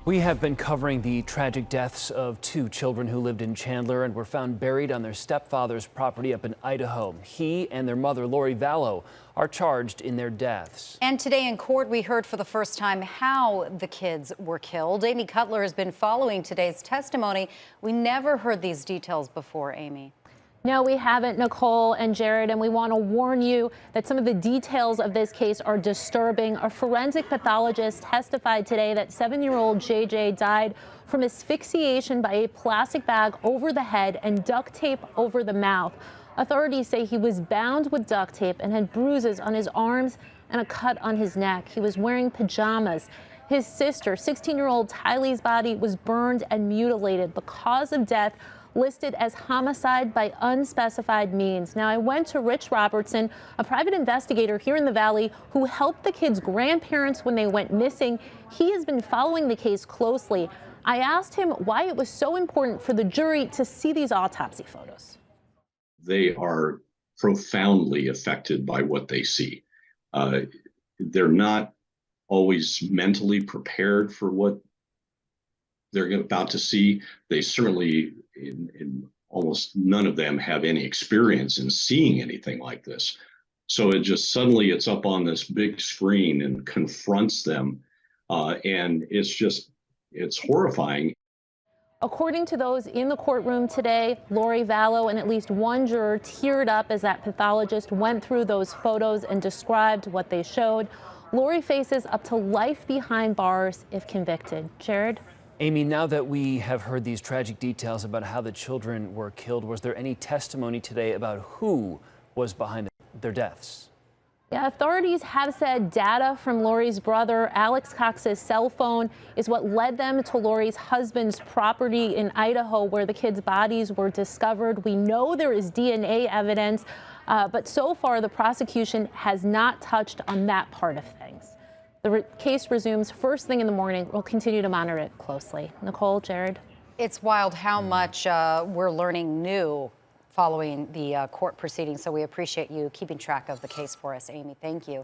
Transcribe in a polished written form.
We have been covering the tragic deaths of two children who lived in Chandler and were found buried on their stepfather's property up in Idaho. He and their mother, Lori Vallow, are charged in their deaths. And today in court, we heard for the first time how the kids were killed. Amy Cutler has been following today's testimony. We never heard these details before, Amy. No, we haven't, Nicole and Jared, and we want to warn you that some of the details of this case are disturbing. A forensic pathologist testified today that 7-year-old JJ died from asphyxiation by a plastic bag over the head and duct tape over the mouth. Authorities say he was bound with duct tape and had bruises on his arms and a cut on his neck. He was wearing pajamas. His sister, 16-year-old Tylee's body was burned and mutilated. The cause of death listed as homicide by unspecified means. Now, I went to Rich Robertson, a private investigator here in the Valley who helped the kids' grandparents when they went missing. He has been following the case closely. I asked him why it was so important for the jury to see these autopsy photos. They are profoundly affected by what they see. They're not always mentally prepared for what they're about to see. They certainly, in almost none of them, have any experience in seeing anything like this. So it just suddenly it's up on this big screen and confronts them. And it's horrifying. According to those in the courtroom today, Lori Vallow and at least one juror teared up as that pathologist went through those photos and described what they showed. Lori faces up to life behind bars if convicted. Jared? Amy, now that we have heard these tragic details about how the children were killed, was there any testimony today about who was behind their deaths? Yeah, authorities have said data from Lori's brother, Alex Cox's cell phone, is what led them to Lori's husband's property in Idaho, where the kids' bodies were discovered. We know there is DNA evidence, but so far the prosecution has not touched on that part of things. The case resumes first thing in the morning. We'll continue to monitor it closely. Nicole, Jared? It's wild how much we're learning new following the court proceedings, so we appreciate you keeping track of the case for us, Amy. Thank you.